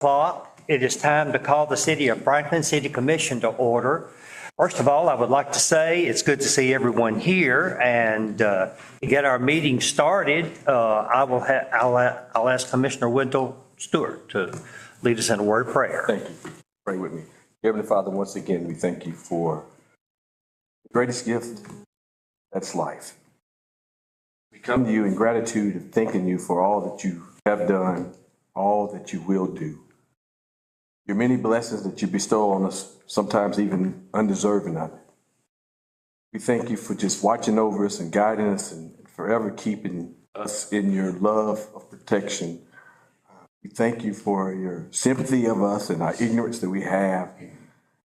o'clock. It is time to call the City of Franklin City Commission to order. First of all, I would like to say it's good to see everyone here, and to get our meeting started, I'll ask Commissioner Wendell Stewart to lead us in a word of prayer. Thank you. Pray with me. Heavenly Father, once again, we thank you for the greatest gift, that's life. We come to you in gratitude and thanking you for all that you have done, all that you will do. Your many blessings that you bestow on us, sometimes even undeserving of it. We thank you for just watching over us and guiding us and forever keeping us in your love of protection. We thank you for your sympathy of us and our ignorance that we have.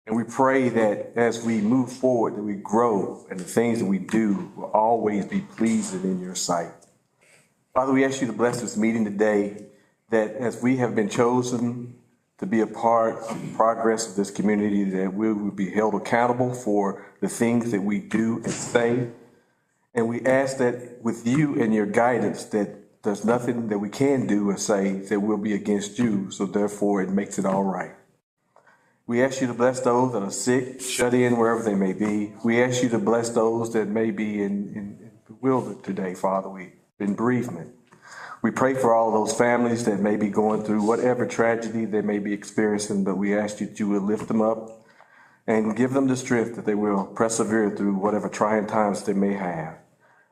And we pray that as we move forward, that we grow and the things that we do will always be pleasing in your sight. Father, we ask you to bless this meeting today, that as we have been chosen to be a part of the progress of this community, that we will be held accountable for the things that we do and say. And we ask that with you and your guidance, that there's nothing that we can do or say that will be against you, so therefore it makes it all right. We ask you to bless those that are sick, shut in wherever they may be. We ask you to bless those that may be in bewildered today, Father, in bereavement. We pray for all those families that may be going through whatever tragedy they may be experiencing, but we ask you that you will lift them up and give them the strength that they will persevere through whatever trying times they may have.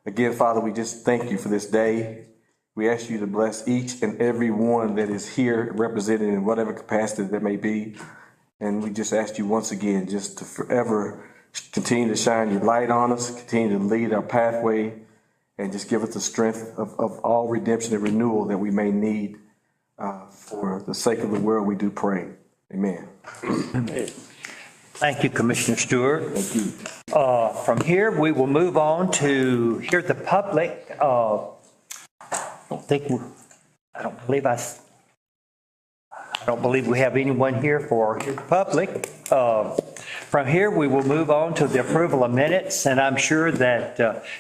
Again, Father, we just thank you for this day. We ask you to bless each and every one that is here represented in whatever capacity that may be. And we just ask you once again just to forever continue to shine your light on us, continue to lead our pathway, and just give us the strength of all redemption and renewal that we may need for the sake of the world. We do pray. Amen. Thank you, Commissioner Stewart. Thank you. From here, we will move on to hear the public. I don't believe we have anyone here for the public. From here, we will move on to the approval of minutes, and I'm sure that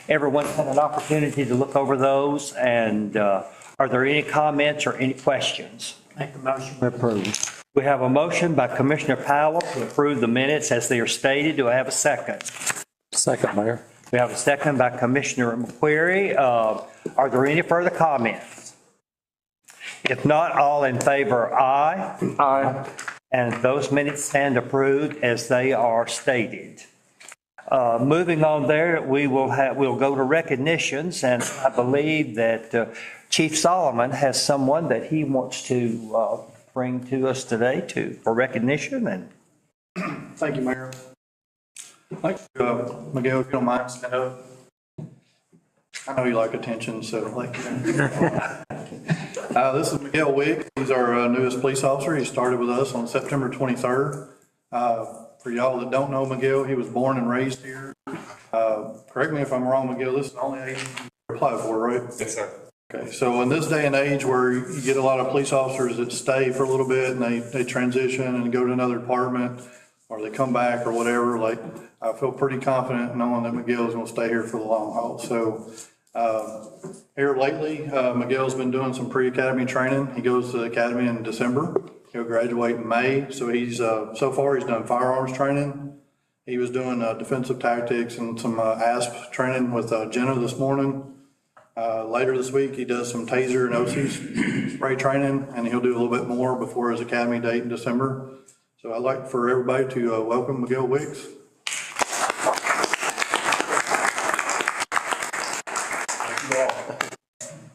everyone's had an opportunity to look over those. And are there any comments or any questions? Make a motion to approve. We have a motion by Commissioner Powell to approve the minutes as they are stated. Do I have a second? Second, Mayor. We have a second by Commissioner McQuarrie. Are there any further comments? If not, all in favor, aye. Aye. And those minutes stand approved as they are stated. Moving on there, we'll go to recognitions, and I believe that Chief Solomon has someone that he wants to bring to us today for recognition. And thank you, Mayor. Thank you, Miguel, if you don't mind, stand up. I know you like attention, so thank you. This is Miguel Wiggs. He's our newest police officer. He started with us on September 23rd. For y'all that don't know Miguel, he was born and raised here. Correct me if I'm wrong, Miguel, this is the only age you apply for, right? Yes, sir. Okay, so in this day and age where you get a lot of police officers that stay for a little bit and they transition and go to another department, or they come back or whatever, like, I feel pretty confident knowing that Miguel is going to stay here for the long haul. So here lately, Miguel's been doing some pre-academy training. He goes to the academy in December. He'll graduate in May. So he's so far he's done firearms training. He was doing defensive tactics and some ASP training with Jenna this morning. Later this week, he does some taser and OC spray training, and he'll do a little bit more before his academy date in December. So I'd like for everybody to welcome Miguel Wiggs.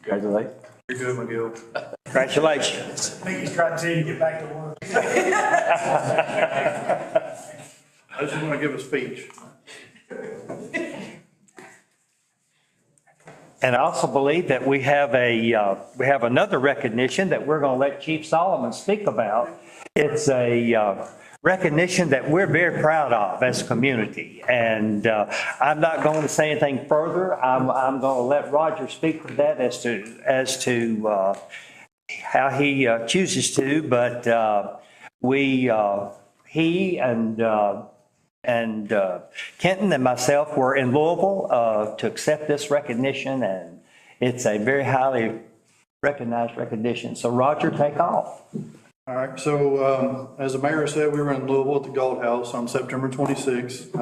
Congratulations. You're good, Miguel. congratulations. I think he's trying to get back to work. I just want to give a speech. And I also believe that we have another recognition that we're going to let Chief Solomon speak about. It's a recognition that we're very proud of as a community. And I'm not going to say anything further. I'm going to let Roger speak to that as to how he chooses to. But he and Kenton and myself were in Louisville to accept this recognition, and it's a very highly recognized recognition. So Roger, take off. All right, so as the mayor said, we were in Louisville at the Gold House on September 26th.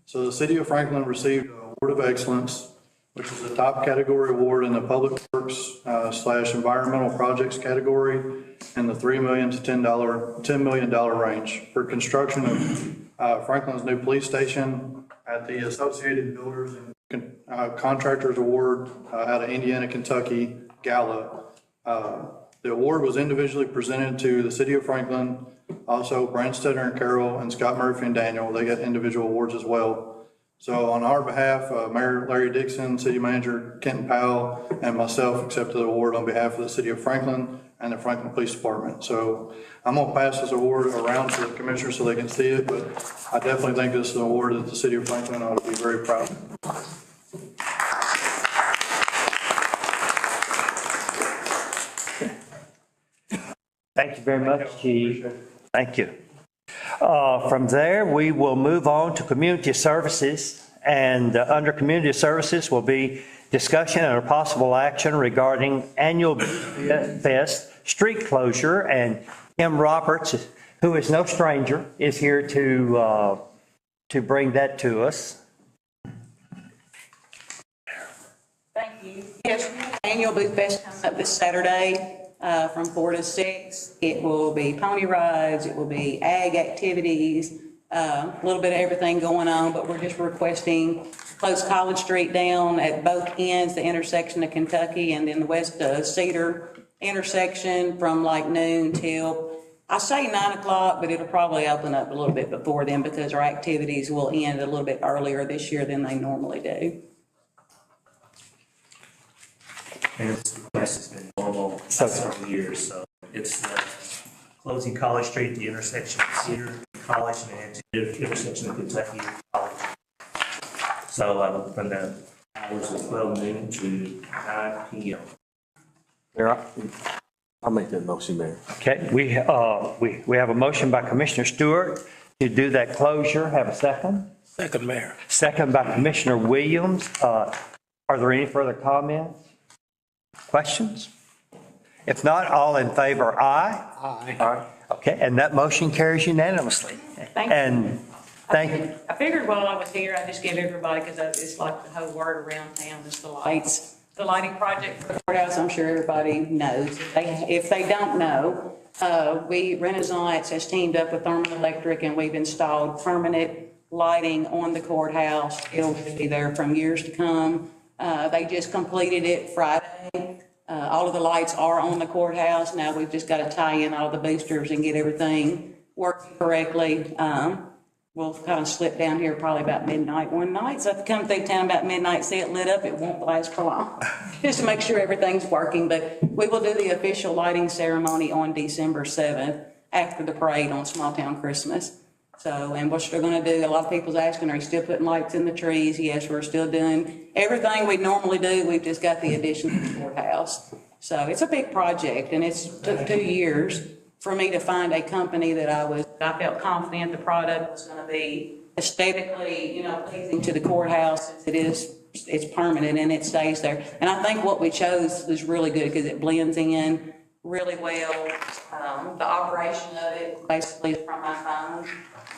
So the city of Franklin received an Award of Excellence, which is a top category award in the Public Works / Environmental Projects category in the $3 million to $10 million range for construction of Franklin's new police station at the Associated Builders and Contractors Award out of Indiana, Kentucky, Gala. The award was individually presented to the city of Franklin, also Branstetter and Carroll, and Scott Murphy and Daniel. They got individual awards as well. So on our behalf, Mayor Larry Dixon, City Manager Kenton Powell, and myself accepted the award on behalf of the city of Franklin and the Franklin Police Department. So I'm gonna pass this award around to the commissioners so they can see it, but I definitely think this is an award that the city of Franklin ought to be very proud of. Thank you very much, Chief. Thank you. From there, we will move on to community services. And under community services will be discussion and a possible action regarding annual fest street closure. And Kim Roberts, who is no stranger, is here to bring that to us. Thank you. Yes, annual Booth Fest coming up this Saturday from 4 to 6. It will be pony rides, it will be ag activities, a little bit of everything going on, but we're just requesting close College Street down at both ends, the intersection of Kentucky and then the West Cedar intersection from like noon till, I say 9 o'clock, but it'll probably open up a little bit before then because our activities will end a little bit earlier this year than they normally do. And this request has been normal for several years, so it's closing College Street, the intersection of Cedar College, and the intersection of Kentucky College. So from the hours of 12 noon to 9 p.m. Mayor, I'll make that motion, Mayor. Okay, we have a motion by Commissioner Stewart to do that closure. Have a second? Second, Mayor. Second by Commissioner Williams. Are there any further comments? Questions? If not, all in favor, aye? Aye. Okay, and that motion carries unanimously. Thank you. And thank you. I figured while I was here, I'd just give everybody, because it's like the whole word around town, is the lights. The lighting project for the courthouse, I'm sure everybody knows. If they don't know, Renaissance has teamed up with Thermal Electric and we've installed permanent lighting on the courthouse. It'll be there from years to come. They just completed it Friday. All of the lights are on the courthouse. Now we've just got to tie in all the boosters and get everything working correctly. We'll kind of slip down here probably about midnight one night. So if you come through town about midnight, see it lit up, it won't last for long. Just to make sure everything's working. But we will do the official lighting ceremony on December 7th after the parade on Small Town Christmas. So, and what we're going to do, a lot of people's asking, are you still putting lights in the trees? Yes, we're still doing everything we normally do. We've just got the addition to the courthouse. So it's a big project, and it's took 2 years for me to find a company that I felt confident the product was going to be aesthetically, pleasing to the courthouse. It's permanent and it stays there. And I think what we chose was really good because it blends in really well. The operation of it basically is from my phone.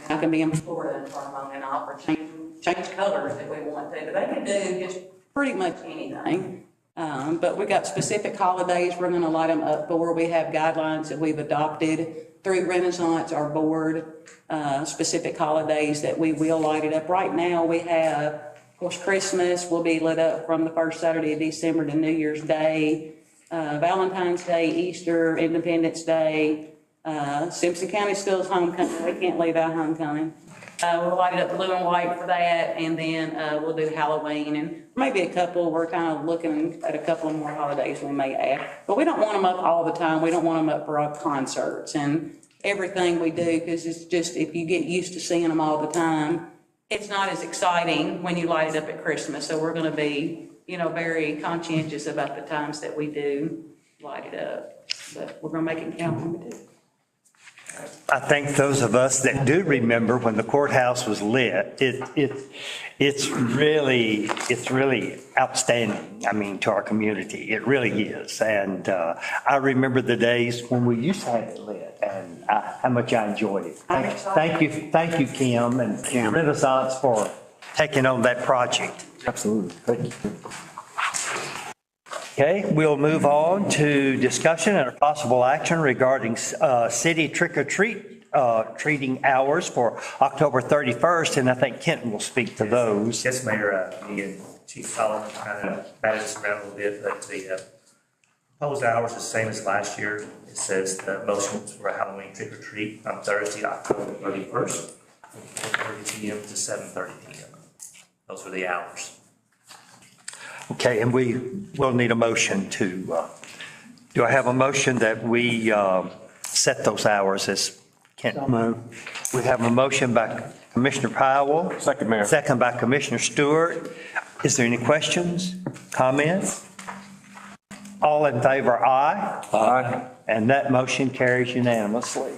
I can be in Florida for a moment off or change colors if we want to, but they can do just pretty much anything. But we got specific holidays we're going to light them up for. We have guidelines that we've adopted through Renaissance, our board, specific holidays that we will light it up. Right now we have, of course, Christmas will be lit up from the first Saturday of December to New Year's Day, Valentine's Day, Easter, Independence Day, Simpson County Schools homecoming. We can't leave out homecoming. We'll light it up blue and white for that, and then we'll do Halloween and maybe a couple. We're kind of looking at a couple of more holidays we may add, but we don't want them up all the time. We don't want them up for our concerts and everything we do, because it's just, if you get used to seeing them all the time, it's not as exciting when you light it up at Christmas. So we're going to be, very conscientious about the times that we do light it up, but we're going to make it count when we do. I think those of us that do remember when the courthouse was lit, it's really outstanding, I mean, to our community. It really is. And I remember the days when we used to have it lit and how much I enjoyed it. Thank you, Kim and Renaissance for taking on that project. Absolutely. Thank you. Okay, we'll move on to discussion and a possible action regarding city treating hours for October 31st, and I think Kenton will speak to those. Yes, Mayor, me and Chief Solomon kind of batted this around a little bit, but the proposed hours is the same as last year. It says the motions for a Halloween trick or treat on Thursday, October 31st, from 4:30 PM to 7:30 PM. Those are the hours. Okay, and we will need a motion to, do I have a motion that we set those hours as Kenton? We have a motion by Commissioner Powell. Second, Mayor. Second by Commissioner Stewart. Is there any questions, comments? All in favor, aye. Aye. And that motion carries unanimously.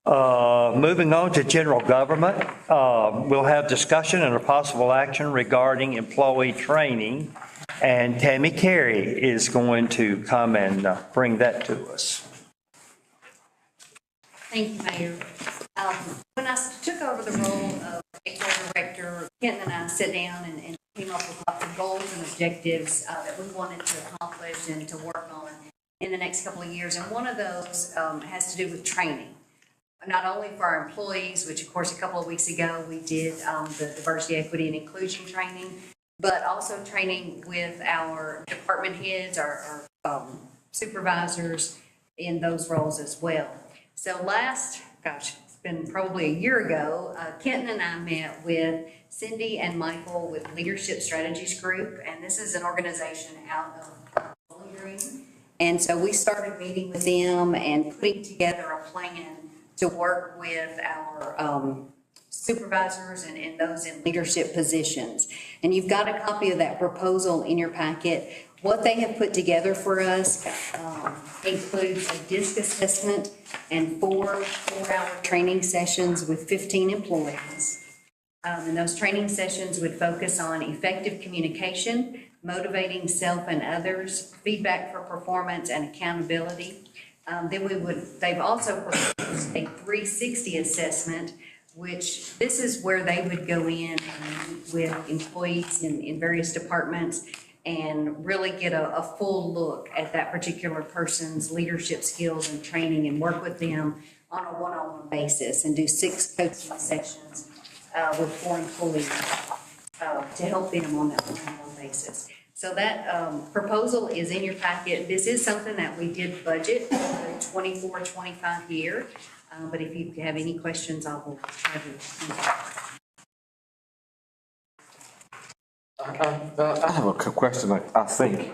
Moving on to general government, we'll have discussion and a possible action regarding employee training. And Tammy Carey is going to come and bring that to us. Thank you, Mayor. When I took over the role of HR director, Kenton and I sat down and came up with lots of goals and objectives that we wanted to accomplish and to work on in the next couple of years. And one of those has to do with training, not only for our employees, which of course a couple of weeks ago we did the diversity, equity, and inclusion training, but also training with our department heads, our supervisors in those roles as well. So it's been probably a year ago, Kenton and I met with Cindy and Michael with Leadership Strategies Group, and this is an organization out of Bowling Green. And so we started meeting with them and putting together a plan to work with our supervisors and those in leadership positions. And you've got a copy of that proposal in your packet. What they have put together for us includes a DISC assessment and four-hour training sessions with 15 employees. And those training sessions would focus on effective communication, motivating self and others, feedback for performance, and accountability. They've also proposed a 360 assessment, which this is where they would go in and meet with employees in various departments and really get a full look at that particular person's leadership skills and training and work with them on a one-on-one basis and do 6 coaching sessions with 4 employees to help them on that one-on-one basis. So that proposal is in your packet. This is something that we did budget for the 24-25 year, but if you have any questions, I will try to answer. I have a question, I think.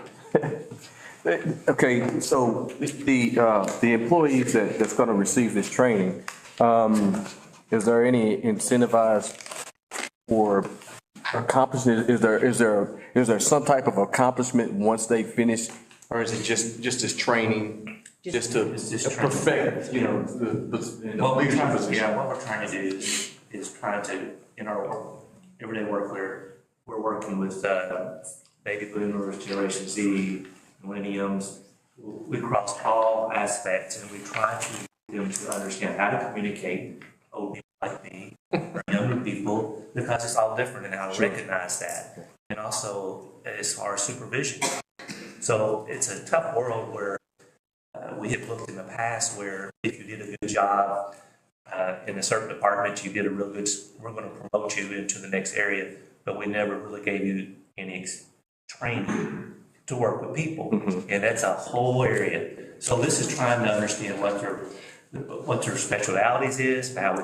Okay, so the employees that's going to receive this training, is there any incentivized for accomplishment? Is there some type of accomplishment once they finish, or is it just as training, just to perfect, you know, What we're trying to do is trying to, in our everyday work, we're working with baby boomers, Generation Z, millenniums. We cross all aspects, and we try to get them to understand how to communicate, old people like me, or younger people, because it's all different and how to recognize that. And also as far as supervision. So it's a tough world where we have looked in the past where if you did a good job in a certain department, you did a real good, we're going to promote you into the next area, but we never really gave you any training to work with people. And that's a whole area. So this is trying to understand what their specialities is, and how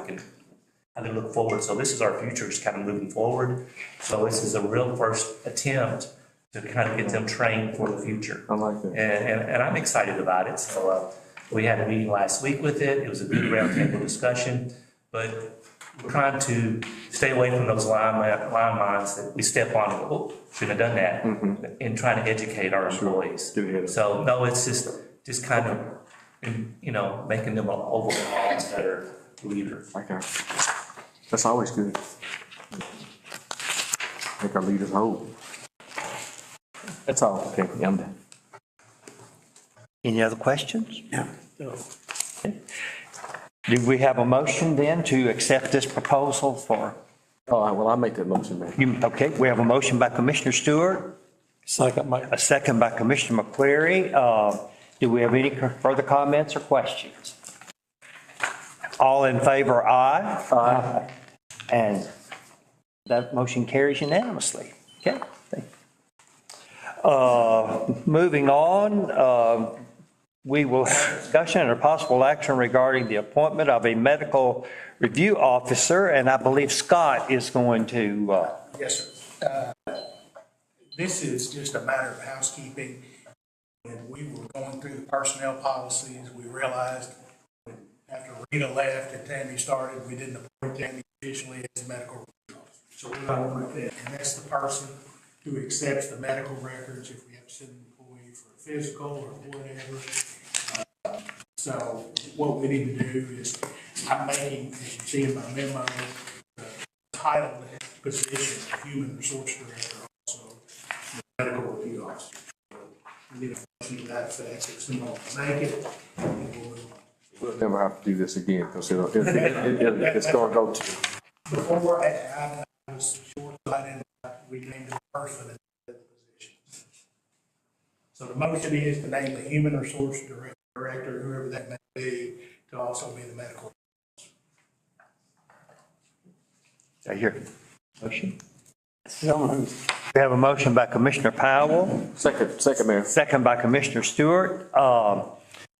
they look forward. So this is our future, is kind of moving forward. So this is a real first attempt to kind of get them trained for the future. I like that. And I'm excited about it. So we had a meeting last week with it. It was a good roundtable discussion, but we're trying to stay away from those landmines that we step on and go, oh, shouldn't have done that, and trying to educate our employees. Do it. So no, it's just kind of and, making them an overall better leader. Okay. That's always good. Make our leaders whole. That's all. Okay, yeah, I'm done. Any other questions? No. Do we have a motion then to accept this proposal for, Oh, well, I'll make that motion, man. okay, we have a motion by Commissioner Stewart, Second, Mayor. a second by Commissioner McQuarrie. Do we have any further comments or questions? All in favor, aye. Aye. And that motion carries unanimously. Okay. Thank you. Moving on, we will have discussion and a possible action regarding the appointment of a medical review officer, and I believe Scott is going to, Yes, sir. This is just a matter of housekeeping. And we were going through the personnel policies. We realized after Rita left and Tammy started, we didn't appoint Tammy officially as medical review officer. So we're going with that. And that's the person who accepts the medical records if we have to send an employee for a physical or whatever. So what we need to do is, I'm making, as you see in my memo, the title of the position, human resource director, also the medical review officer. We need a motion to that effect. If someone will make it, and we'll move on. We'll never have to do this again, because it's gonna go to. Before, I was short-sighted, we named the person in the position. So the motion is to name the human resource director, whoever that may be, to also be the medical. I hear motion. We have a motion by Commissioner Powell, Second, Mayor. second by Commissioner Stewart.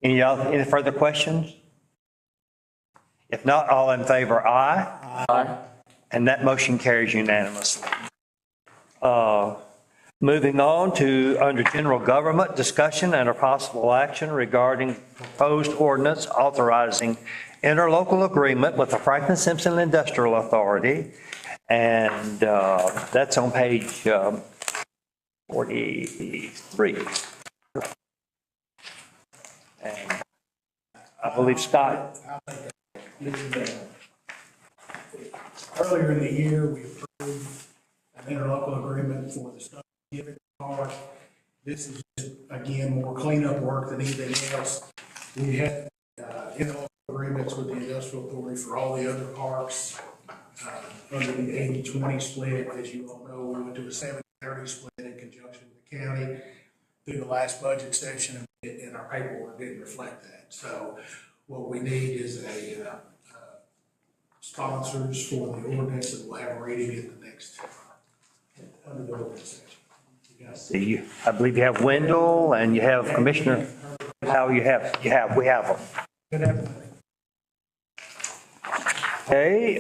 Any further questions? If not, all in favor, aye. Aye. And that motion carries unanimously. Moving on to under general government, discussion and a possible action regarding proposed ordinance authorizing interlocal agreement with the Franklin Simpson Industrial Authority. And that's on page 43. And I believe Scott, Earlier in the year, we approved an interlocal agreement for the Stone Giving Park. This is, just, again, more cleanup work than anything else. We had interlocal agreements with the industrial authority for all the other parks under the 80-20 split. As you all know, we went to a 70-30 split in conjunction with the county through the last budget session, and our paperwork didn't reflect that. So what we need is a sponsors for the ordinance, and we'll have a reading at the next, under the ordinance section. I believe you have Wendell and you have Commissioner, how we have them. Good afternoon. Okay,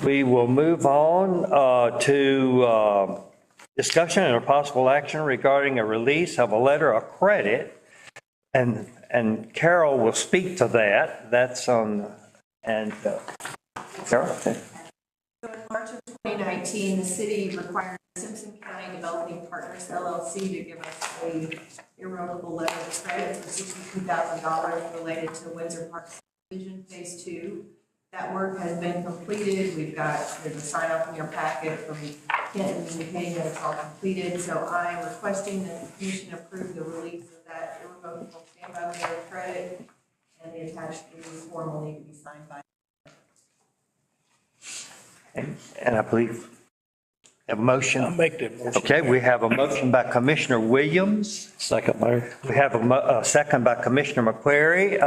we will move on to discussion and a possible action regarding a release of a letter of credit. And Carol will speak to that. That's on, and Carol, okay. So in March of 2019, the city required Simpson County Developing Partners LLC to give us a irrevocable letter of credit for $62,000 related to Windsor Park Subdivision Phase 2. That work has been completed. There's a sign off in your packet from Kenton indicating that it's all completed. So I am requesting that the commission approve the release of that irrevocable standby letter of credit, and the attached release form will need to be signed by. And I believe have a motion. I'll make that motion. Okay, we have a motion by Commissioner Williams. Second, Mayor. We have a second by Commissioner McQuarrie.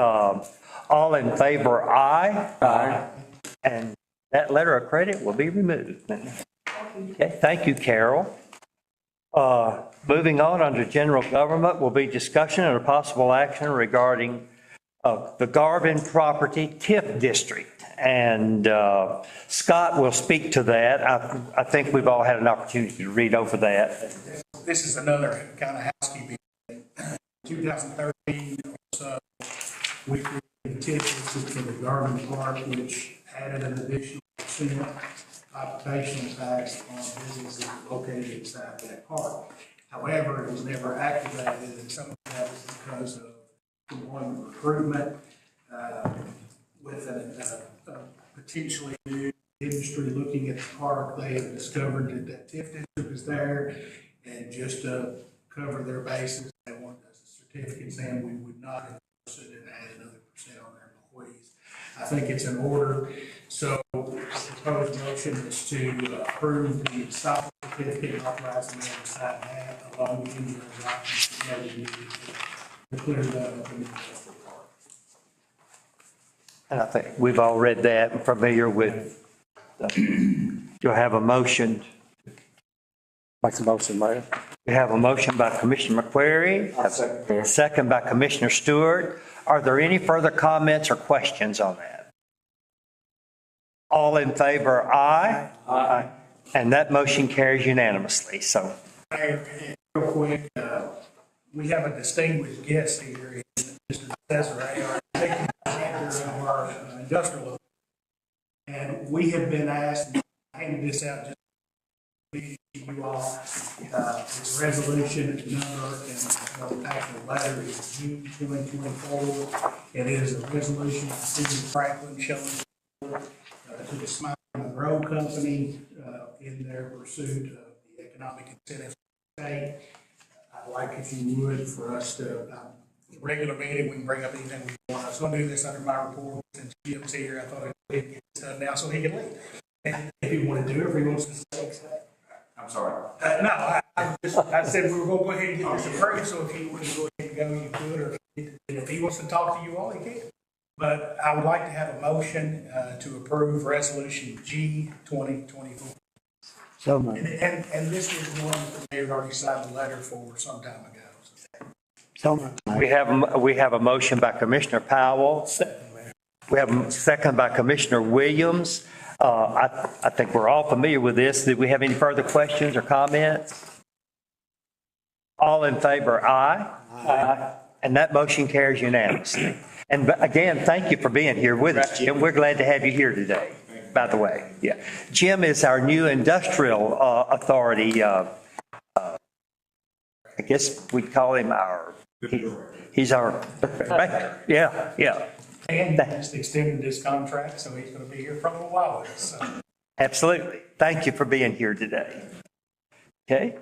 All in favor, aye. Aye. And that letter of credit will be removed. Okay, thank you, Carol. Moving on under general government will be discussion and a possible action regarding the Garvin property TIF district. And Scott will speak to that. I think we've all had an opportunity to read over that. This is another kind of housekeeping. 2013, so we created a TIF district for the Garden Park, which added an additional % occupational tax on businesses located inside that park. However, it was never activated, and some of that was because of one recruitment, with a potentially new industry looking at the park. They have discovered that TIF district is there, and just to cover their bases, they want certificates, and we would not endorse it and add another % on their employees. I think it's in order. So the proposed motion is to approve the stop certificate and authorize the mayor to sign that along with any other documents that may be needed to clear that up in the industrial park. And I think we've all read that and familiar with, you'll have a motion. Make the motion, Mayor. We have a motion by Commissioner McQuarrie, second by Commissioner Stewart. Are there any further comments or questions on that? All in favor, aye? Aye. And that motion carries unanimously, so. Mayor, real quick, we have a distinguished guest here, Mr. Cesare, our executive director of our industrial. And we have been asked, I handed this out just to you all, it's resolution number and actual letter is June 2024. It is a resolution of the city of Franklin showing to the Smile Monroe Company in their pursuit of the economic incentives of the state. I'd like, if you would, for us to, regular meeting, we can bring up anything we want. I was going to do this under my report since Jim's here. I thought I'd get this done now so he can leave. And if he wanted to do it, if he wants to say. I'm sorry. No, I said we were going to go ahead and get this approved, so if he wanted to go ahead and go, you could, or if he wants to talk to you all, he can. But I would like to have a motion to approve resolution G 2024. So moved. And this was the one that the mayor already signed the letter for some time ago. So moved. We have a motion by Commissioner Powell. We have a second by Commissioner Williams. I think we're all familiar with this. Do we have any further questions or comments? All in favor, aye? Aye. And that motion carries unanimously. And again, thank you for being here with us, Jim. We're glad to have you here today, by the way. Yeah. Jim is our new industrial authority. I guess we'd call him he's our director. Yeah, yeah. And just extended this contract, so he's going to be here for a little while with us. So. Absolutely. Thank you for being here today. Okay.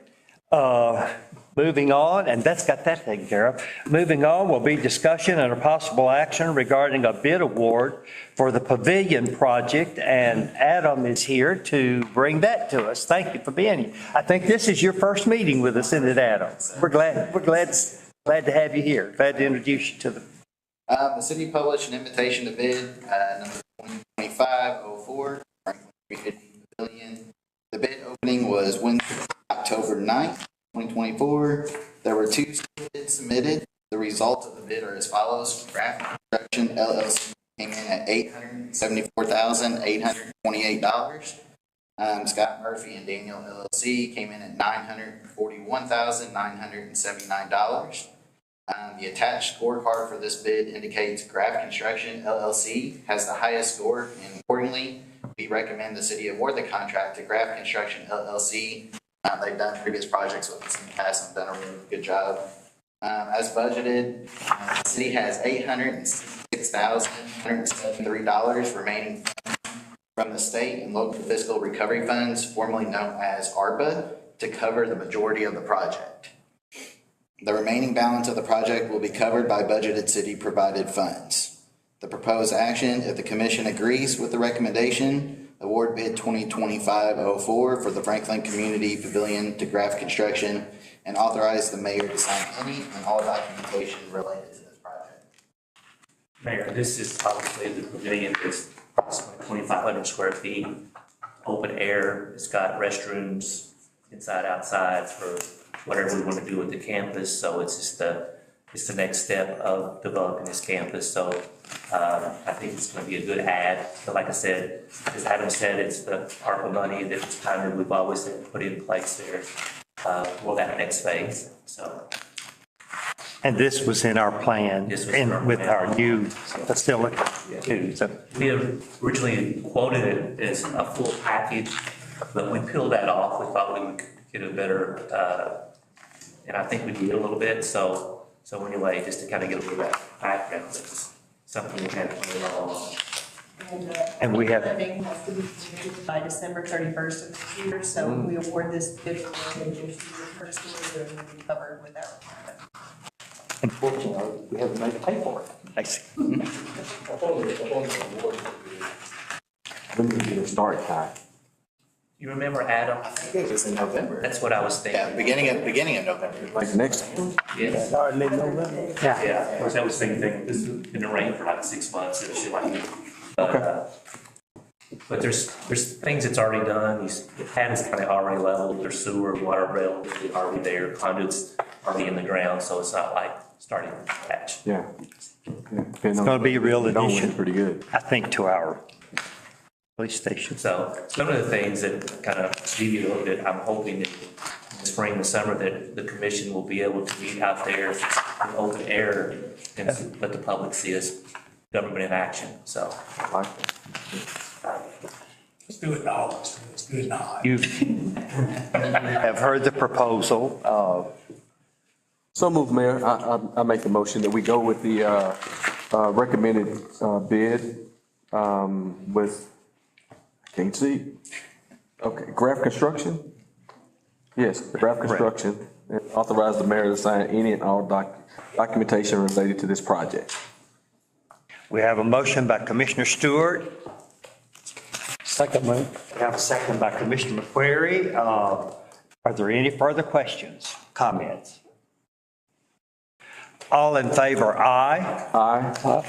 Moving on, and that's got that taken care of. Moving on will be discussion and a possible action regarding a bid award for the Pavilion project, and Adam is here to bring that to us. Thank you for being here. I think this is your first meeting with us, isn't it, Adam? We're glad to have you here. Glad to introduce you to the. The city published an invitation to bid, number 2025-04, Franklin 350 Pavilion. The bid opening was Wednesday, October 9th, 2024. There were 2 bids submitted. The results of the bid are as follows. Craft Construction LLC came in at $874,828. Scott Murphy and Daniel LLC came in at $941,979. The attached scorecard for this bid indicates Craft Construction LLC has the highest score, and accordingly, we recommend the city award the contract to Craft Construction LLC. They've done previous projects with us in the past and done a really good job. As budgeted, the city has $866,173 remaining from the state and local fiscal recovery funds, formerly known as ARPA, to cover the majority of the project. The remaining balance of the project will be covered by budgeted city-provided funds. The proposed action, if the commission agrees with the recommendation, award bid 2025-04 for the Franklin Community Pavilion to Craft Construction and authorize the mayor to sign any and all documentation related to this project. Mayor, this is obviously the pavilion is approximately 2,500 square feet, open air. It's got restrooms inside, outside for whatever we want to do with the campus. So it's just the next step of developing this campus. So I think it's going to be a good add. But like I said, as Adam said, it's the ARPA money that was kind of we've always had to put in place there for that next phase. So. And this was in our plan with our new facility too. So we had originally quoted it as a full package, but we peeled that off. We thought we would get a better, and I think we did a little bit. So anyway, just to kind of get a little bit background. It's something we had to play along. And we have- Funding has to be completed by December 31st of this year, so if we award this bid for the first quarter, it will be covered with our requirement. Unfortunately, we haven't made to pay for it. I see. When do we get a start time? You remember Adam? I think it was in November. That's what I was Yeah, thinking. beginning of November. Like next, Yes. Starting in November. Yeah, of course, that was the same thing. This has been rain for like 6 months and shit like that. But there's things that's already done. The pad is kind of already leveled. There's sewer, water rail is already there. Conduit's already in the ground, so it's not like starting from scratch. yeah. It's gonna be a real addition. Pretty good. I think to our police station. So some of the things that kind of deviate a little bit, I'm hoping that in the spring and summer that the commission will be able to meet out there in open air and let the public see us government in action, so. I like that. Let's do it in August. Let's do it in August. You have heard the proposal. So move, Mayor. I make the motion that we go with the recommended bid with, I can't see. Okay, Graph Construction? Yes, Graph Construction. And authorize the mayor to sign any and all documentation related to this project. We have a motion by Commissioner Stewart. Second move. We have a second by Commissioner McQuarrie. Are there any further questions, comments? All in favor, aye. Aye.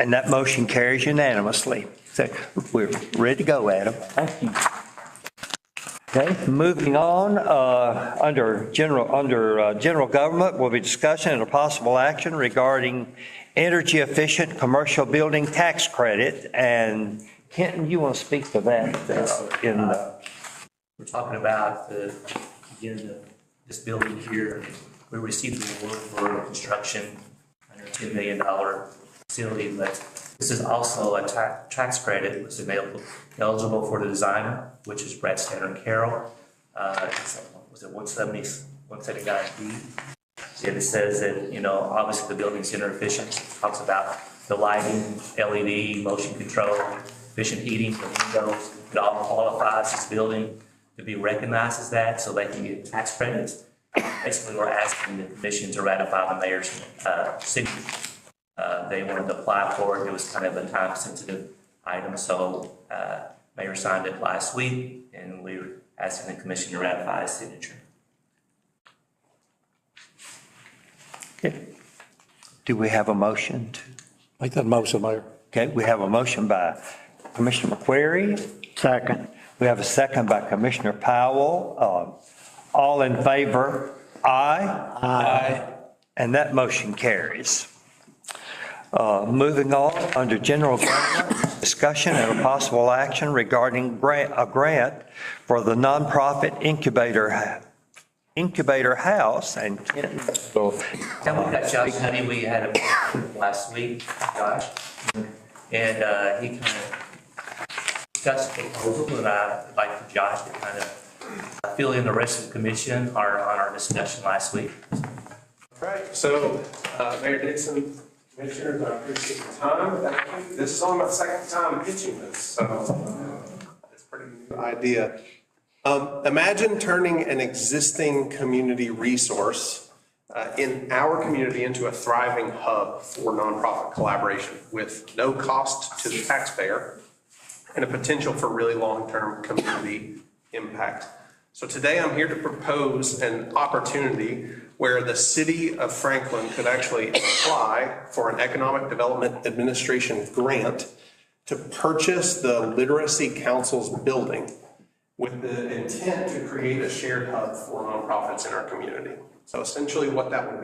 And that motion carries unanimously. So we're ready to go, Adam. Thank you. Okay, moving on, under general government, we'll be discussing a possible action regarding energy efficient commercial building tax credit. And Kenton, you want to speak to that We're talking about this building here. We received the award for construction under a $10 million facility, but this is also a tax credit that's eligible for the designer, which is Brad Stanner and Carroll. Was it 179 feet? And it says that, obviously the building's energy efficient. It talks about the lighting, LED, motion control, efficient heating for windows. It all qualifies this building to be recognized as that, so they can get tax credits. Basically, we're asking the commission to ratify the mayor's signature. They wanted to apply for it. It was kind of a time-sensitive item, so mayor signed it last week, and we're asking the commission to ratify his signature. Okay. Do we have a motion? Make that motion, Mayor. Okay, we have a motion by Commissioner McQuarrie. Second. We have a second by Commissioner Powell. All in favor, aye. Aye. And that motion carries. Moving on, under general government, discussion and a possible action regarding a grant for the nonprofit incubator house. And So, Tell me that Josh Honey, we had him last week, Josh, and he kind of discussed the proposal, and I'd like for Josh to kind of fill in the rest of the commission on our discussion last week. Right, so, Mayor Dixon, Commissioners, I appreciate the time. Thank you. This is only my second time pitching this, so it's a pretty new idea. Imagine turning an existing community resource in our community into a thriving hub for nonprofit collaboration with no cost to the taxpayer and a potential for really long-term community impact. So today I'm here to propose an opportunity where the city of Franklin could actually apply for an Economic Development Administration grant to purchase the Literacy Council's building with the intent to create a shared hub for nonprofits in our community. So essentially what that would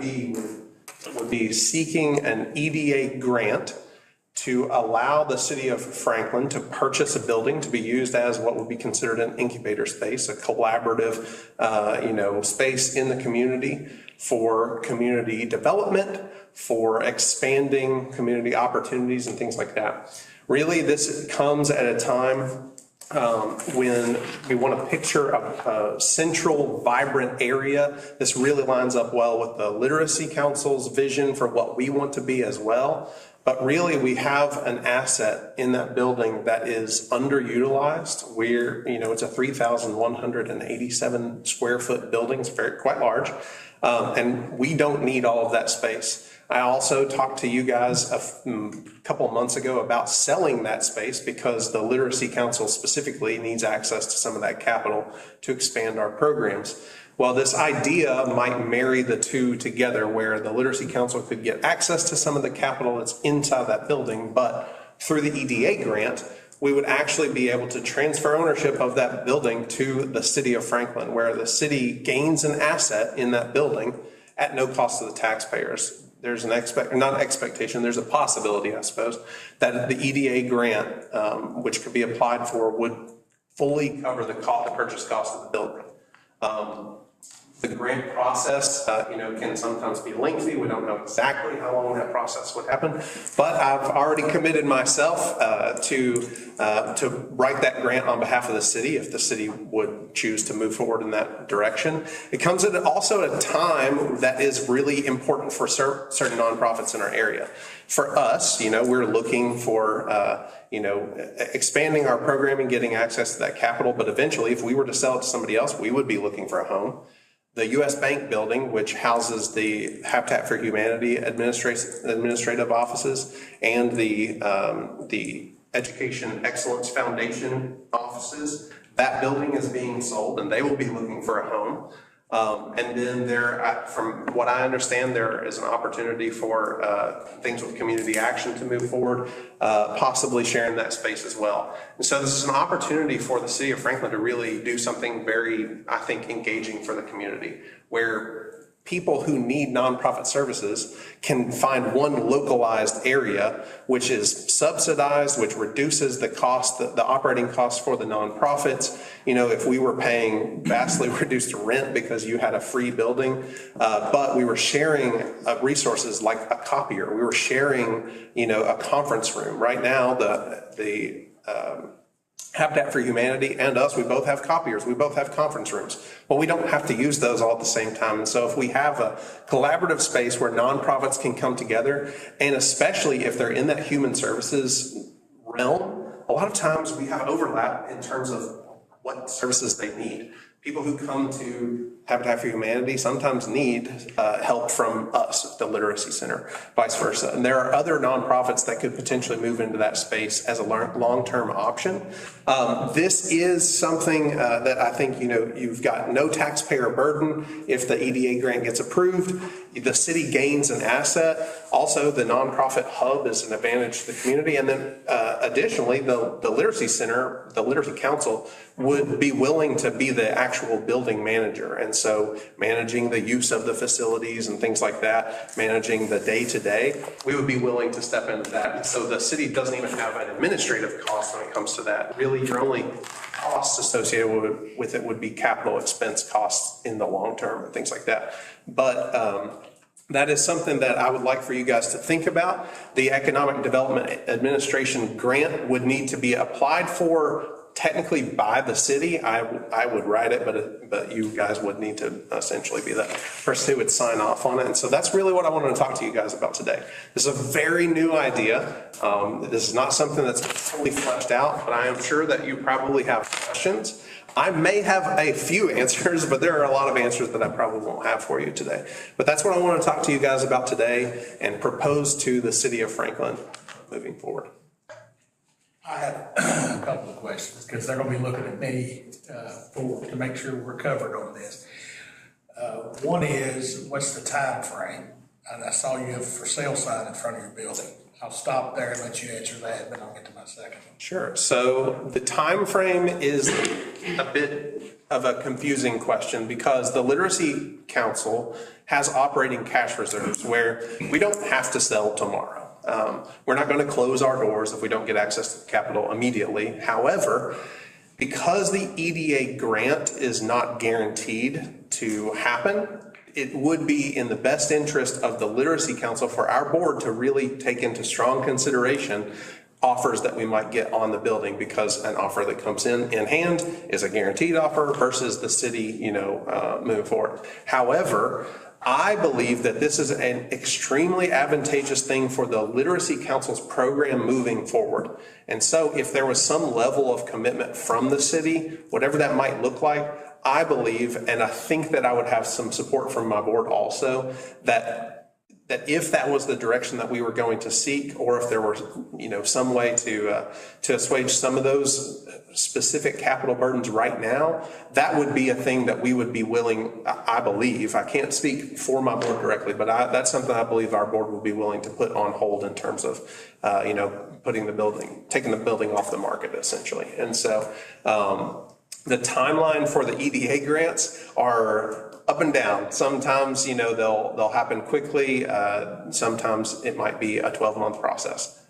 be seeking an EDA grant to allow the city of Franklin to purchase a building to be used as what would be considered an incubator space, a collaborative, space in the community for community development, for expanding community opportunities and things like that. Really, this comes at a time when we want to picture a central, vibrant area. This really lines up well with the Literacy Council's vision for what we want to be as well. But really, we have an asset in that building that is underutilized. It's a 3,187 square foot building. It's quite large. And we don't need all of that space. I also talked to you guys a couple of months ago about selling that space because the Literacy Council specifically needs access to some of that capital to expand our programs. Well, this idea might marry the two together where the Literacy Council could get access to some of the capital that's inside that building, but through the EDA grant, we would actually be able to transfer ownership of that building to the city of Franklin, where the city gains an asset in that building at no cost to the taxpayers. There's there's a possibility, I suppose, that the EDA grant, which could be applied for, would fully cover the purchase cost of the building. The grant process, can sometimes be lengthy. We don't know exactly how long that process would happen, but I've already committed myself to write that grant on behalf of the city if the city would choose to move forward in that direction. It comes at also at a time that is really important for certain nonprofits in our area. For us, we're looking for, expanding our programming, getting access to that capital, but eventually if we were to sell it to somebody else, we would be looking for a home. The U.S. Bank building, which houses the Habitat for Humanity administrative offices and the Education Excellence Foundation offices, that building is being sold and they will be looking for a home. And then from what I understand, there is an opportunity for things with community action to move forward, possibly sharing that space as well. And so this is an opportunity for the city of Franklin to really do something very, I think, engaging for the community, where people who need nonprofit services can find one localized area which is subsidized, which reduces the cost, the operating costs for the nonprofits. If we were paying vastly reduced rent because you had a free building, but we were sharing resources like a copier, we were sharing, a conference room. Right now, the Habitat for Humanity and us, we both have copiers, we both have conference rooms. Well, we don't have to use those all at the same time. And so if we have a collaborative space where nonprofits can come together, and especially if they're in that human services realm, a lot of times we have overlap in terms of what services they need. People who come to Habitat for Humanity sometimes need help from us, the Literacy Center, vice versa. And there are other nonprofits that could potentially move into that space as a long-term option. This is something that I think, you've got no taxpayer burden if the EDA grant gets approved. The city gains an asset. Also, the nonprofit hub is an advantage to the community. And then additionally, the Literacy Center, the Literacy Council would be willing to be the actual building manager. And so managing the use of the facilities and things like that, managing the day-to-day, we would be willing to step into that. So the city doesn't even have an administrative cost when it comes to that. Really, your only costs associated with it would be capital expense costs in the long term and things like that. But that is something that I would like for you guys to think about. The Economic Development Administration grant would need to be applied for technically by the city. I would write it, but you guys would need to essentially be the person who would sign off on it. And so that's really what I wanted to talk to you guys about today. This is a very new idea. This is not something that's fully fleshed out, but I am sure that you probably have questions. I may have a few answers, but there are a lot of answers that I probably won't have for you today. But that's what I want to talk to you guys about today and propose to the city of Franklin moving forward. I have a couple of questions, because they're gonna be looking at me, to make sure we're covered on this. One is, what's the time frame? And I saw you have a for sale sign in front of your building. I'll stop there and let you answer that, then I'll get to my second one. Sure. So the time frame is a bit of a confusing question because the Literacy Council has operating cash reserves where we don't have to sell tomorrow. We're not going to close our doors if we don't get access to the capital immediately. However, because the EDA grant is not guaranteed to happen, it would be in the best interest of the Literacy Council for our board to really take into strong consideration offers that we might get on the building, because an offer that comes in hand is a guaranteed offer versus the city, moving forward. However, I believe that this is an extremely advantageous thing for the Literacy Council's program moving forward. And so if there was some level of commitment from the city, whatever that might look like, I believe, and I think that I would have some support from my board also, that if that was the direction that we were going to seek, or if there were, some way to assuage some of those specific capital burdens right now, that would be a thing that we would be willing, I believe, I can't speak for my board directly, but that's something I believe our board would be willing to put on hold in terms of, taking the building off the market essentially. And so, the timeline for the EDA grants are up and down. Sometimes, they'll happen quickly. Sometimes it might be a 12-month process.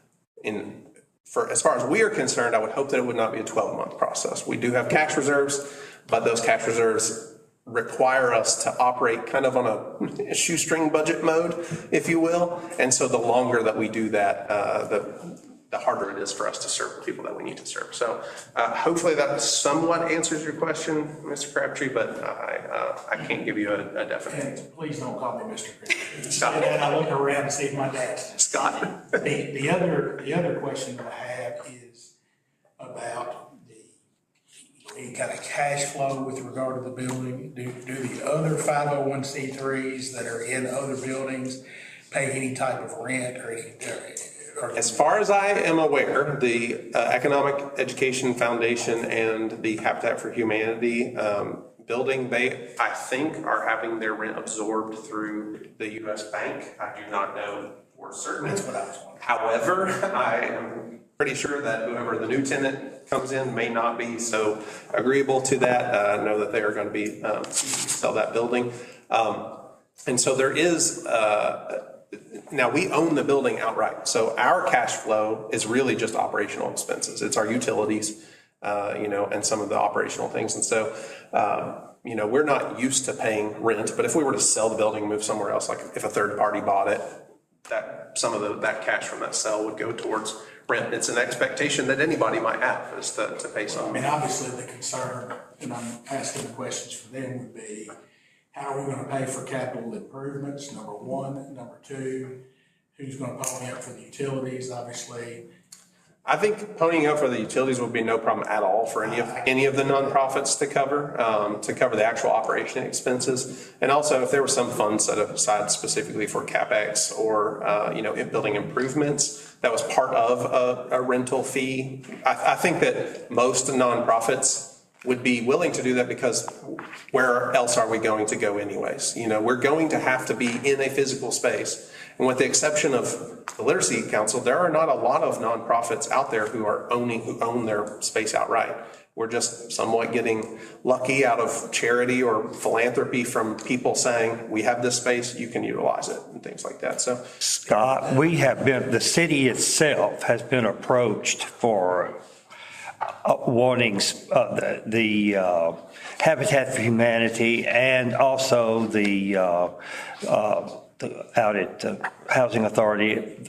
As far as we are concerned, I would hope that it would not be a 12-month process. We do have cash reserves, but those cash reserves require us to operate kind of on a shoestring budget mode, if you will. And so the longer that we do that, the harder it is for us to serve the people that we need to serve. So hopefully that somewhat answers your question, Mr. Crabtree, but I can't give you a definite answer. And please don't call me Mr. Crabtree. Scott. And I look around and see if my dad's. Scott. The other question that I have is about any kind of cash flow with regard to the building. Do the other 501c3s that are in other buildings pay any type of rent or any? As far as I am aware, the Economic Education Foundation and the Habitat for Humanity building, they, I think, are having their rent absorbed through the U.S. Bank. I do not know for certain. That's what I was wondering. However, I am pretty sure that whoever the new tenant comes in may not be so agreeable to that. I know that they are going to be sell that building. And so there is... Now, we own the building outright, so our cash flow is really just operational expenses. It's our utilities, and some of the operational things. And so, we're not used to paying rent, but if we were to sell the building and move somewhere else, like if a third party bought it, some of that cash from that sale would go towards rent. It's an expectation that anybody might have, is to pay something. I mean, obviously the concern, and I'm asking the questions for them, would be, how are we going to pay for capital improvements, number one? Number two, who's going to pony up for the utilities, obviously? I think ponying up for the utilities would be no problem at all for any of the nonprofits to cover the actual operation expenses. And also, if there were some funds set aside specifically for CapEx or, building improvements, that was part of a rental fee. I think that most nonprofits would be willing to do that, because where else are we going to go anyways? We're going to have to be in a physical space. And with the exception of the Literacy Council, there are not a lot of nonprofits out there who own their space outright. We're just somewhat getting lucky out of charity or philanthropy from people saying, we have this space, you can utilize it, and things like that. So, Scott, the city itself has been approached for wanting the Habitat for Humanity and also the out at the Housing Authority.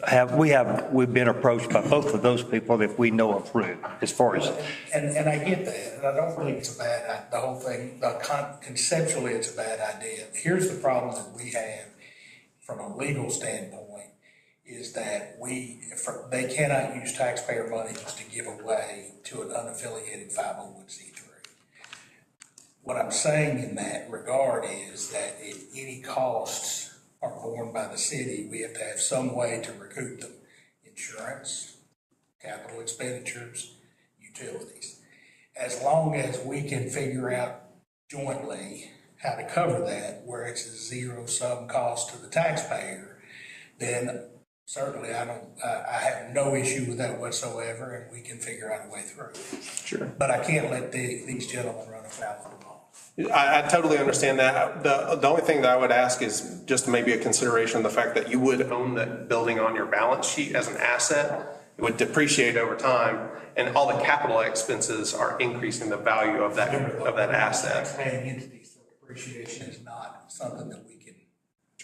We've been approached by both of those people if we know of room as far as. And I get that, and I don't think it's the whole thing, conceptually it's a bad idea. Here's the problem that we have from a legal standpoint, is that they cannot use taxpayer money just to give away to an unaffiliated 501c3. What I'm saying in that regard is that if any costs are borne by the city, we have to have some way to recoup them. Insurance, capital expenditures, utilities. As long as we can figure out jointly how to cover that, where it's a zero-sum cost to the taxpayer, then certainly I have no issue with that whatsoever, and we can figure out a way through. sure. But I can't let these gentlemen run afoul of the ball. I totally understand that. The only thing that I would ask is just maybe a consideration of the fact that you would own that building on your balance sheet as an asset. It would depreciate over time, and all the capital expenses are increasing the value of that asset. Taxpaying entities, so depreciation is not something that we can.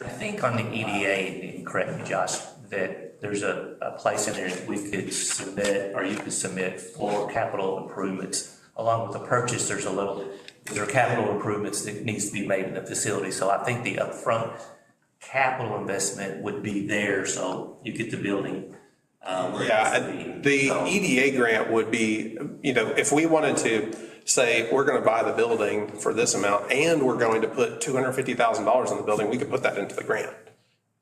I think on the EDA, and correct me, Josh, that there's a place in there that we could submit, or you could submit for capital improvements. Along with the purchase, there are capital improvements that needs to be made in the facility. So I think the upfront capital investment would be there, so you get the building. The EDA grant would be, if we wanted to say, we're gonna buy the building for this amount, and we're going to put $250,000 in the building, we could put that into the grant.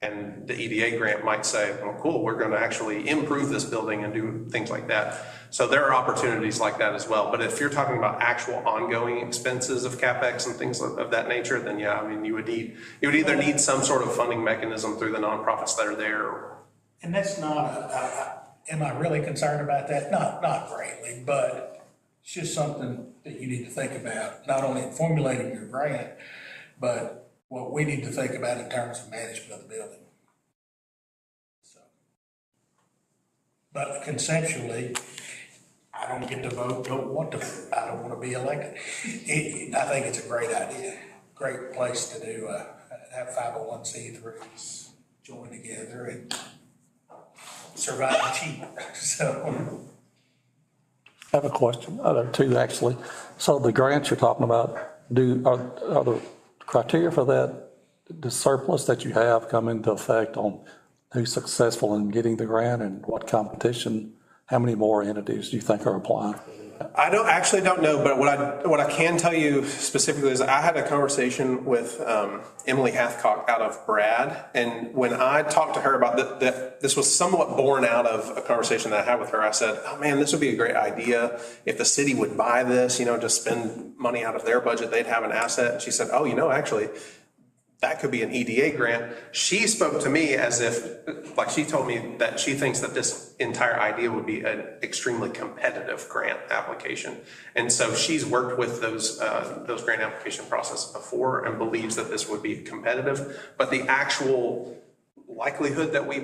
And the EDA grant might say, well, cool, we're gonna actually improve this building and do things like that. So there are opportunities like that as well. But if you're talking about actual ongoing expenses of CapEx and things of that nature, then yeah, I mean, you would either need some sort of funding mechanism through the nonprofits that are there. And that's not, am I really concerned about that? Not greatly, but it's just something that you need to think about, not only in formulating your grant, but what we need to think about in terms of management of the building. So, but conceptually, I don't get to vote, I don't want to be elected. I think it's a great idea, great place to do, have 501c3s join together and survive cheap, so. I have a question, there are two actually. So the grants you're talking about, are the criteria for that, the surplus that you have come into effect on who's successful in getting the grant and what competition, how many more entities do you think are applying? I don't know, but what I can tell you specifically is I had a conversation with Emily Hathcock out of Brad, and when I talked to her about that, this was somewhat born out of a conversation that I had with her. I said, "Oh man, this would be a great idea if the city would buy this, just spend money out of their budget, they'd have an asset." And she said, "Oh, actually, that could be an EDA grant." She spoke to me as if, like she told me that she thinks that this entire idea would be an extremely competitive grant application. And so she's worked with those grant application process before and believes that this would be competitive. But the actual likelihood that we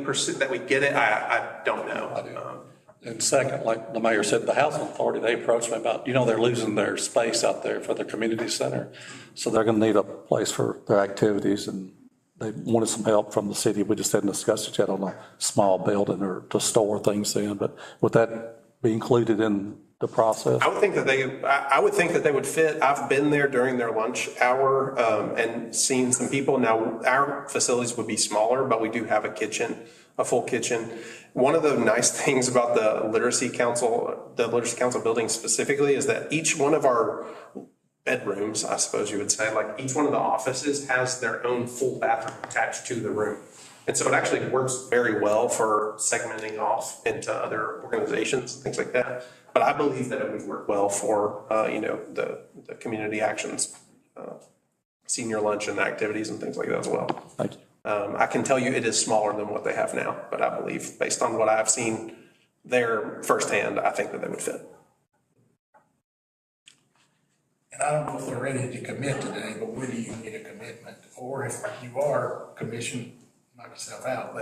get it, I don't know. And second, like the mayor said, the housing authority, they approached me about, they're losing their space out there for their community center. So they're going to need a place for their activities, and they wanted some help from the city. We just hadn't discussed it yet on a small building or to store things in, but would that be included in the process? I would think that they would fit. I've been there during their lunch hour and seen some people. Now, our facilities would be smaller, but we do have a full kitchen. One of the nice things about the Literacy Council building specifically is that each one of our bedrooms, I suppose you would say, like each one of the offices has their own full bathroom attached to the room. And so it actually works very well for segmenting off into other organizations and things like that. But I believe that it would work well for, the community actions, senior lunch and activities and things like that as well. Thank you. I can tell you it is smaller than what they have now, but I believe based on what I've seen there firsthand, I think that they would fit. And I don't know if they're ready to commit today, but when do you get a commitment? Or if you are commissioned, knock yourself out.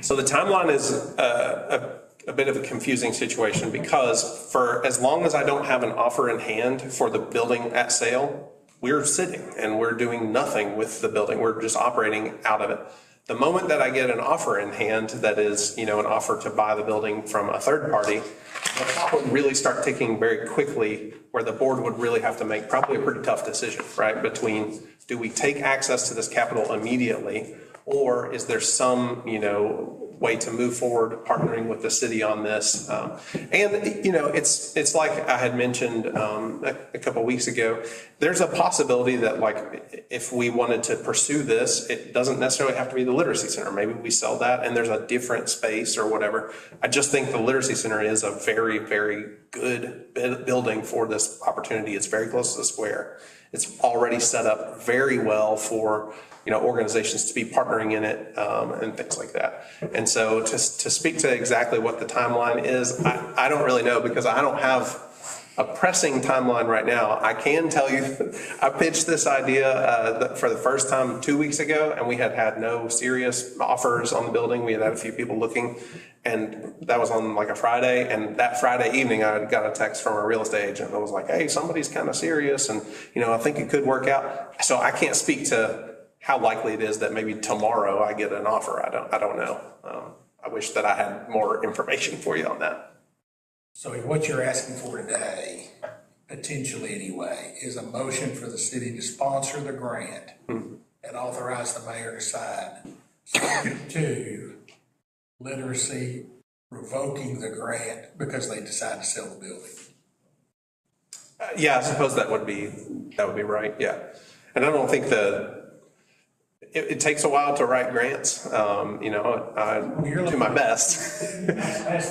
So the timeline is a bit of a confusing situation because for as long as I don't have an offer in hand for the building at sale, we're sitting and we're doing nothing with the building. We're just operating out of it. The moment that I get an offer in hand that is, an offer to buy the building from a third party, the clock would really start ticking very quickly where the board would really have to make probably a pretty tough decision, right? Between do we take access to this capital immediately or is there some, way to move forward partnering with the city on this? It's like I had mentioned a couple of weeks ago, there's a possibility that like if we wanted to pursue this, it doesn't necessarily have to be the Literacy Center. Maybe we sell that and there's a different space or whatever. I just think the Literacy Center is a very, very good building for this opportunity. It's very close to the square. It's already set up very well for organizations to be partnering in it and things like that. And so to speak to exactly what the timeline is, I don't really know because I don't have a pressing timeline right now. I can tell you, I pitched this idea for the first time 2 weeks ago, and we had no serious offers on the building. We had a few people looking, and that was on like a Friday. And that Friday evening, I got a text from a real estate agent that was like, "Hey, somebody's kind of serious, and I think it could work out." So I can't speak to how likely it is that maybe tomorrow I get an offer. I don't know. I wish that I had more information for you on that. So what you're asking for today, potentially anyway, is a motion for the city to sponsor the grant and authorize the mayor to sign, subject to Literacy revoking the grant because they decide to sell the building. Yeah, I suppose that would be right. Yeah. And I don't think it takes a while to write grants. I do my best.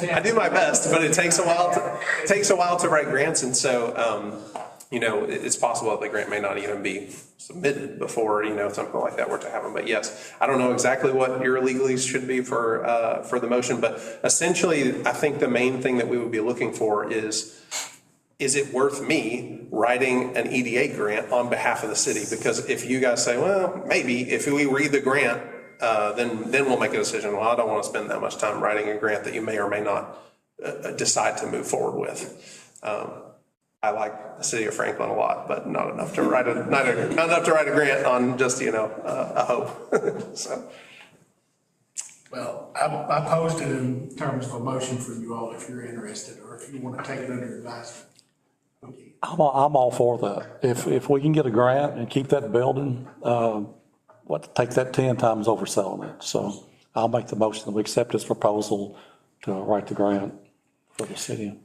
I do my best, but it takes a while to write grants. And so, it's possible that the grant may not even be submitted before, something like that were to happen. But yes, I don't know exactly what your legalese should be for the motion, but essentially, I think the main thing that we would be looking for is it worth me writing an EDA grant on behalf of the city? Because if you guys say, well, maybe if we read the grant, then we'll make a decision. Well, I don't want to spend that much time writing a grant that you may or may not decide to move forward with. I like the city of Franklin a lot, but not enough to write a grant on just, a hope. So. Well, I posed it in terms of a motion for you all if you're interested, or if you want to take it under advisement. I'm all for that. If we can get a grant and keep that building, take that 10 times over selling it. So I'll make the motion that we accept this proposal to write the grant for the city.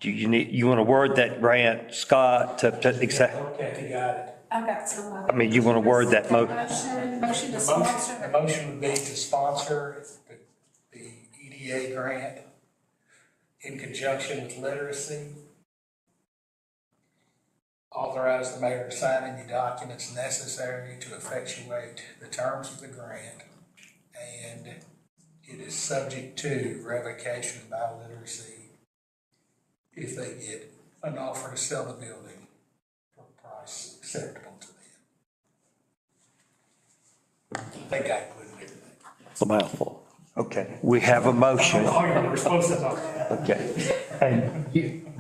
Do you want to word that grant, Scott, to exact? Kathy got it. I've got some. I mean, you want to word that motion? Motion to sponsor. The motion would be to sponsor the EDA grant in conjunction with Literacy. Authorize the mayor to sign any documents necessary to effectuate the terms of the grant. And it is subject to revocation by Literacy if they get an offer to sell the building for a price acceptable to them. I think I included everything. It's a mouthful. Okay, we have a motion. We're supposed to talk. Okay. And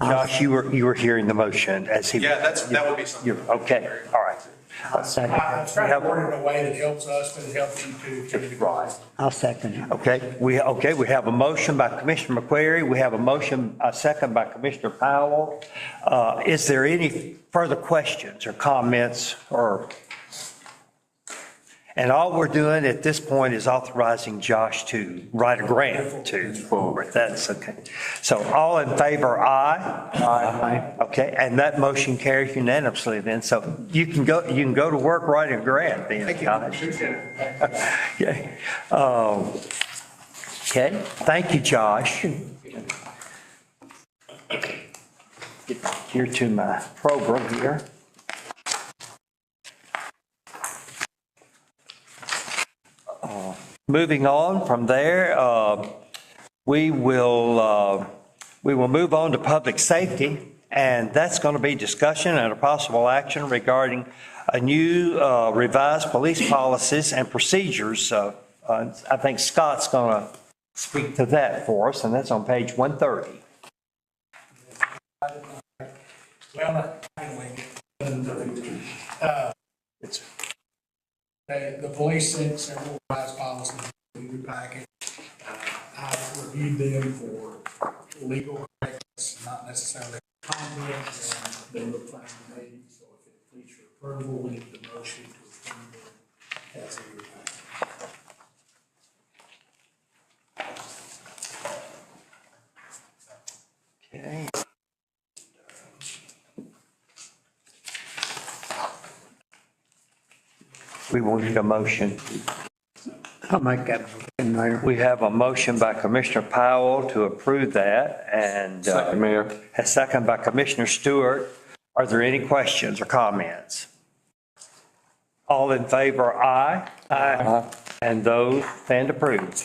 Josh, you were hearing the motion as he. Yeah, that would be something. Okay, all right. I'm trying to word it in a way that helps us, but it helps you too. Right. I'll second it. Okay, we have a motion by Commissioner McQuarrie. We have a second by Commissioner Powell. Is there any further questions or comments and all we're doing at this point is authorizing Josh to write a grant to forward. That's okay. So all in favor, aye? Aye. Okay, and that motion carries unanimously then. So you can go to work writing a grant then. Thank you. Appreciate it. Okay. Okay, thank you, Josh. Get here to my program here. Moving on from there, we will move on to public safety, and that's going to be discussion and a possible action regarding a new revised police policies and procedures. I think Scott's going to speak to that for us, and that's on page 130. Well, the police sent several revised policies in the packet. I reviewed them for legal correctness, not necessarily content, and they look fine to me. So if it please your approval, we need the motion to approve them as in your packet. Okay. We will need a motion. I'll make that motion, Mayor. We have a motion by Commissioner Powell to approve that, and Second, Mayor. a second by Commissioner Stewart. Are there any questions or comments? All in favor, aye? Aye. And those stand approved.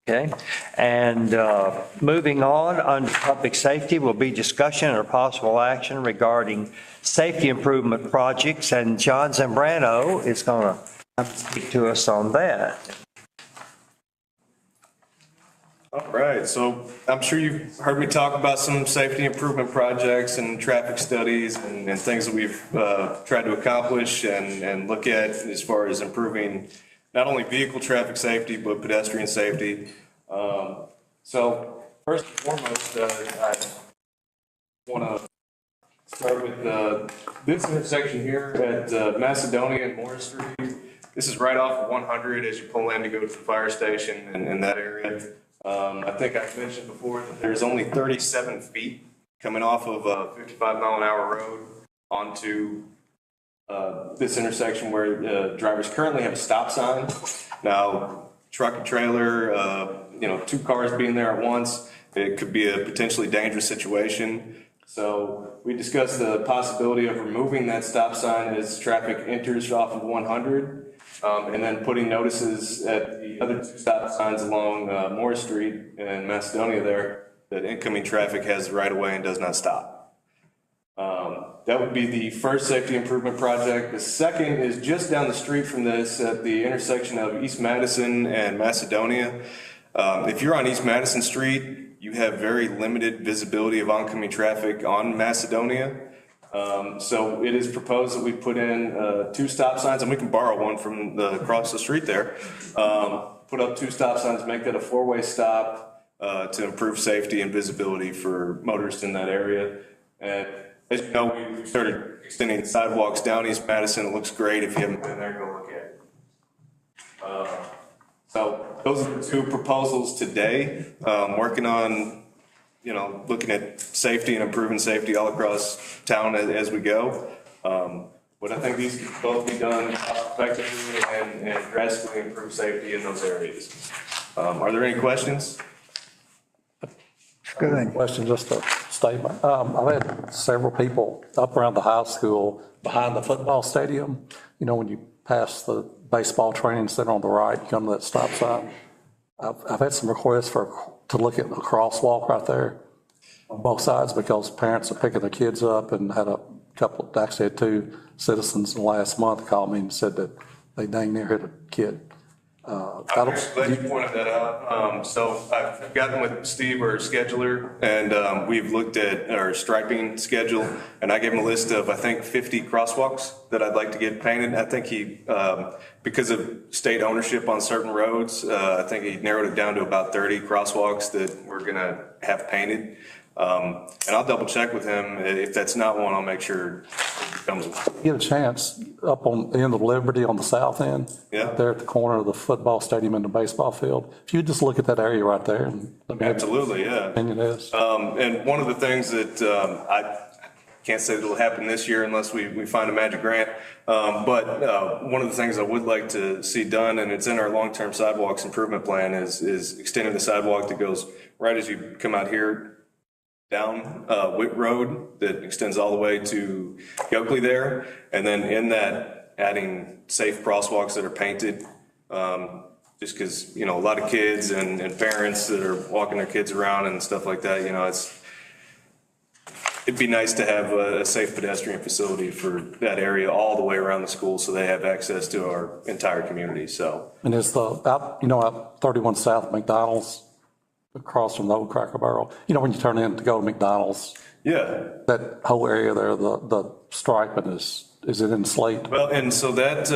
Okay, and moving on, under public safety will be discussion or possible action regarding safety improvement projects, and John Zambrano is going to speak to us on that. All right, so I'm sure you've heard me talk about some safety improvement projects and traffic studies and things that we've tried to accomplish and look at as far as improving not only vehicle traffic safety, but pedestrian safety. So first and foremost, I want to start with this intersection here at Macedonia and Morris Street. This is right off of 100 as you pull in to go to the fire station in that area. I think I've mentioned before that there's only 37 feet coming off of a 55-mile-an-hour road onto this intersection where drivers currently have a stop sign. Now, truck and trailer, two cars being there at once, it could be a potentially dangerous situation. So we discussed the possibility of removing that stop sign as traffic enters off of 100. And then putting notices at the other two stop signs along Morris Street and Macedonia there that incoming traffic has the right of way and does not stop. That would be the first safety improvement project. The second is just down the street from this at the intersection of East Madison and Macedonia. If you're on East Madison Street, you have very limited visibility of oncoming traffic on Macedonia. So it is proposed that we put in 2 stop signs, and we can borrow one from across the street there. Put up 2 stop signs, make that a 4-way stop to improve safety and visibility for motorists in that area. And as you know, we started extending the sidewalks down East Madison. It looks great. If you haven't been there, go look at it. So those are the 2 proposals today. Working on looking at safety and improving safety all across town as we go. But I think these can both be done effectively and drastically improve safety in those areas. Are there any questions? Good. Question, just a statement. I've had several people up around the high school behind the football stadium. When you pass the baseball training center on the right, you come to that stop sign. I've had some requests to look at the crosswalk right there on both sides because parents are picking their kids up, and actually had 2 citizens in the last month call me and said that they dang near hit a kid. I'm glad you pointed that out. So I've gotten with Steve, our scheduler, and we've looked at our striping schedule, and I gave him a list of, I think, 50 crosswalks that I'd like to get painted. I think he, because of state ownership on certain roads, I think he narrowed it down to about 30 crosswalks that we're going to have painted. And I'll double check with him. If that's not one, I'll make sure it becomes one. Get a chance up on the end of Liberty on the south end. Yeah. There at the corner of the football stadium and the baseball field. If you just look at that area right there and let me know Absolutely, yeah. what your opinion is. And one of the things that I can't say that it'll happen this year unless we find a magic grant. But one of the things I would like to see done, and it's in our long-term sidewalks improvement plan, is extending the sidewalk that goes right as you come out here down Witt Road that extends all the way to Yoakley there. And then in that, adding safe crosswalks that are painted, just because, a lot of kids and parents that are walking their kids around and stuff like that, it'd be nice to have a safe pedestrian facility for that area all the way around the school so they have access to our entire community, so. And it's out 31 South McDonald's, across from the old Cracker Barrel. When you turn in to go to McDonald's, Yeah. that whole area there, the striping is it in slate? Well, and so that's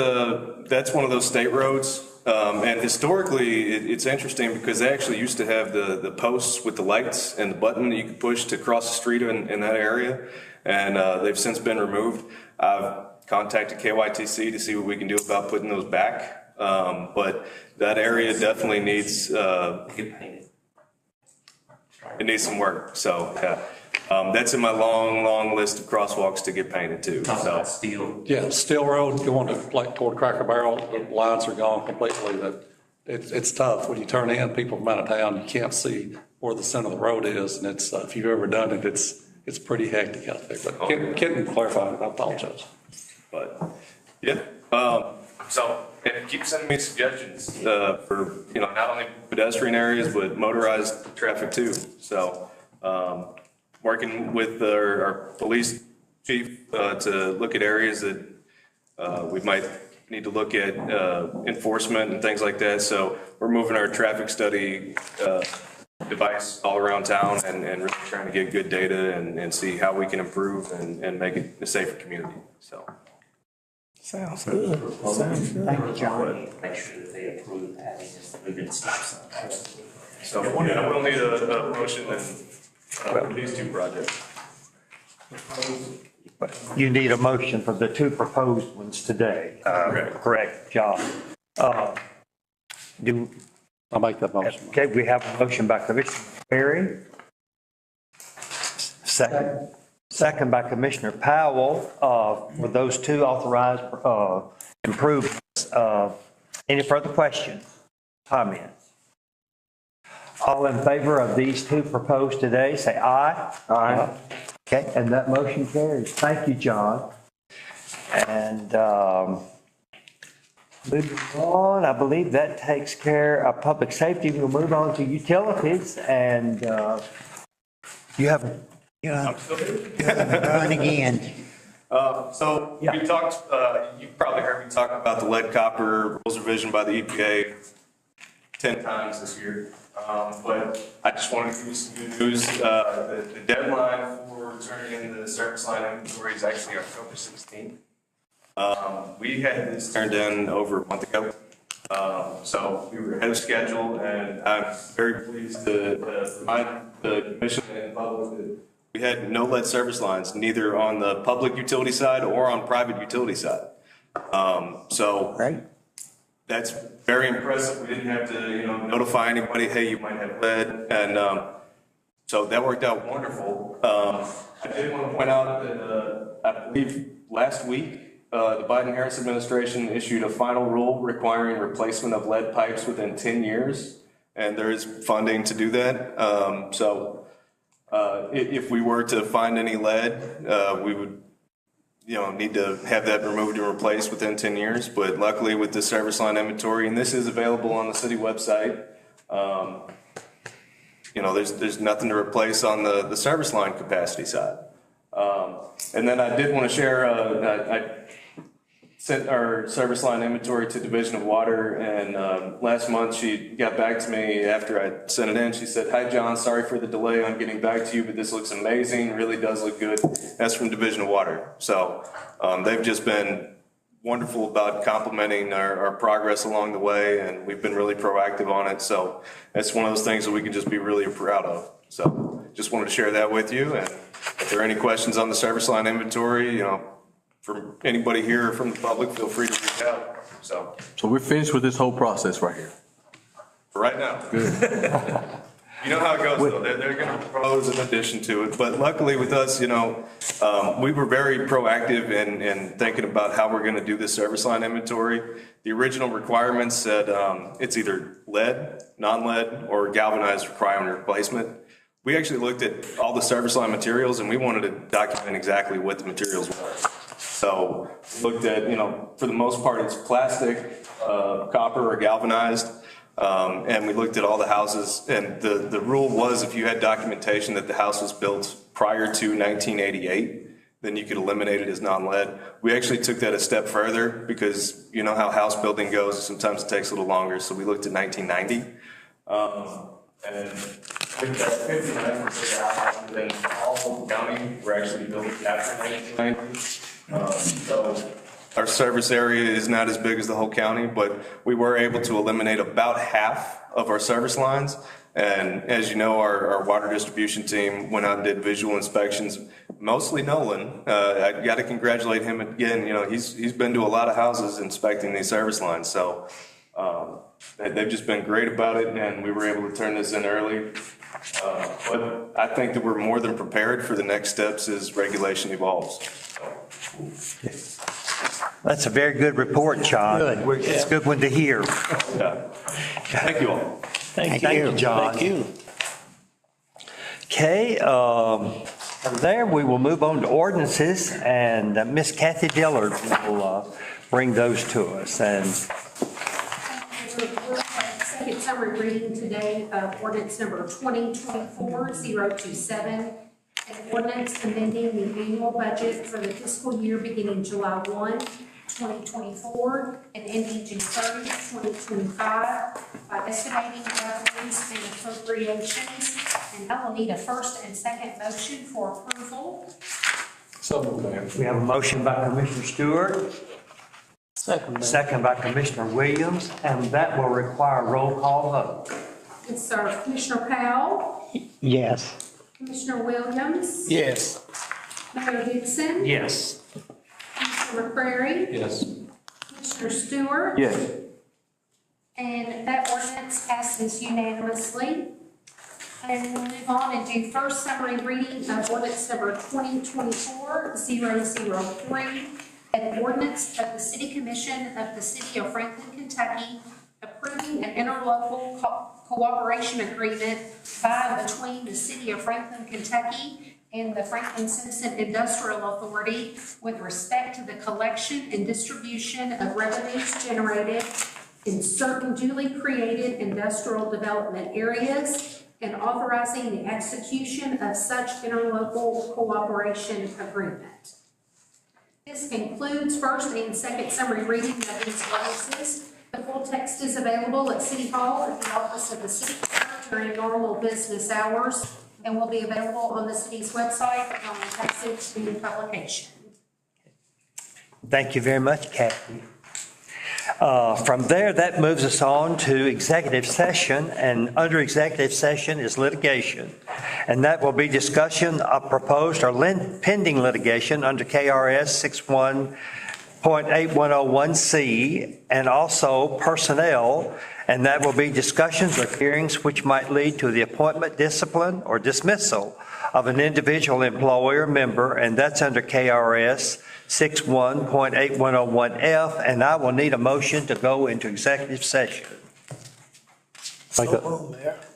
one of those state roads. And historically, it's interesting because they actually used to have the posts with the lights and the button that you could push to cross the street in that area. And they've since been removed. I've contacted KYTC to see what we can do about putting those back. But that area definitely needs, it needs some work. So, yeah. That's in my long list of crosswalks to get painted too. So. Steel. Yeah, Steel Road, going toward Cracker Barrel, the lines are gone completely. But it's tough. When you turn in, people from out of town, you can't see where the center of the road is. And it's, if you've ever done it, it's pretty hectic out there. But Kenton clarified it, I apologize. But, yeah. So, and keep sending me suggestions for, not only pedestrian areas, but motorized traffic too. So, working with our police chief to look at areas that we might need to look at enforcement and things like that. So we're moving our traffic study device all around town and really trying to get good data and see how we can improve and make it a safer community, so. Sounds good. Sounds good. Thank you, John. Make sure that they approve adding this moving stop sign. So, yeah, we'll need a motion and, for these two projects. You need a motion for the two proposed ones today. Correct, John. I'll make that motion. Okay, we have a motion by Commissioner Perry. Second by Commissioner Powell, for those two authorized improvements. Any further questions, comments? All in favor of these two proposed today, say aye. Aye. Okay, and that motion carries. Thank you, John. And moving on, I believe that takes care of public safety. We'll move on to utilities, and you have. Run again. So we talked, you probably heard me talk about the lead copper rules revision by the EPA 10 times this year. But I just wanted to give you some good news. The deadline for turning in the service line inventory is actually October 16th. We had this turned in over a month ago. So we were ahead of schedule, and I'm very pleased to remind the commission and public that we had no lead service lines, neither on the public utility side or on private utility side. So Right. that's very impressive. We didn't have to, notify anybody, hey, you might have lead. And so that worked out wonderful. I did want to point out that I believe last week, the Biden-Harris administration issued a final rule requiring replacement of lead pipes within 10 years. And there is funding to do that. If we were to find any lead, we would, need to have that removed and replaced within 10 years. But luckily with the service line inventory, and this is available on the city website, there's nothing to replace on the service line capacity side. And then I did want to share, I sent our service line inventory to Division of Water, and last month she got back to me after I sent it in. She said, "Hi, John, sorry for the delay on getting back to you, but this looks amazing, really does look good." That's from Division of Water. So they've just been wonderful about complimenting our progress along the way, and we've been really proactive on it. So that's one of those things that we can just be really proud of. So just wanted to share that with you. And if there are any questions on the service line inventory, from anybody here or from the public, feel free to reach out. So we're finished with this whole process right here. for right now. Good. You know how it goes, though. They're going to propose an addition to it. But luckily with us, we were very proactive in thinking about how we're going to do this service line inventory. The original requirements said it's either lead, non-lead, or galvanized requirement replacement. We actually looked at all the service line materials, and we wanted to document exactly what the materials were. So looked at, for the most part, it's plastic, copper, or galvanized. And we looked at all the houses, and the rule was if you had documentation that the house was built prior to 1988, then you could eliminate it as non-lead. We actually took that a step further because you know how house building goes. Sometimes it takes a little longer. So we looked at 1990. And with that 59% out, then all of the county were actually built after 1990. So our service area is not as big as the whole county, but we were able to eliminate about half of our service lines. And as you know, our water distribution team went out and did visual inspections, mostly Nolan. I got to congratulate him again. He's been to a lot of houses inspecting these service lines. So they've just been great about it, and we were able to turn this in early. But I think that we're more than prepared for the next steps as regulation evolves. That's a very good report, John. Good. It's a good one to hear. Yeah. Thank you all. Thank you, John. Thank you. Okay, from there, we will move on to ordinances, and Miss Kathy Dillard will bring those to us. And second summary reading today of ordinance number 2024-027, an ordinance amending the annual budget for the fiscal year beginning July 1 2024, and ending June 30th, 2025, by estimating revenues and appropriations. And I will need a first and second motion for approval. So moved, Mayor. We have a motion by Commissioner Stewart, second by Commissioner Williams, and that will require a roll call vote. Yes, sir. Commissioner Powell, Yes. Commissioner Williams, Yes. Mayor Dixon, Yes. Commissioner McCrary, Yes. Commissioner Stewart. Yes. And that ordinance passes unanimously. And we'll move on and do first summary reading of ordinance number 2024-003, an ordinance of the City Commission of the City of Franklin, Kentucky, approving an interlocal cooperation agreement by and between the City of Franklin, Kentucky and the Franklin Simpson Industrial Authority with respect to the collection and distribution of revenues generated in certain duly created industrial development areas, and authorizing the execution of such interlocal cooperation agreement. This concludes first and second summary reading of these ordinances. The full text is available at City Hall at the office of the city clerk during normal business hours, and will be available on the city's website on passage and publication. Thank you very much, Kathy. From there, that moves us on to executive session, and under executive session is litigation. And that will be discussion of proposed or pending litigation under KRS 61.8101C, and also personnel, and that will be discussions or hearings which might lead to the appointment, discipline, or dismissal of an individual employee or member, and that's under KRS 61.8101F, and I will need a motion to go into executive session.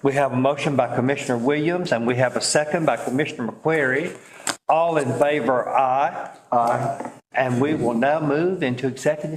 We have a motion by Commissioner Williams, and we have a second by Commissioner McQuarrie. All in favor, aye. Aye. And we will now move into executive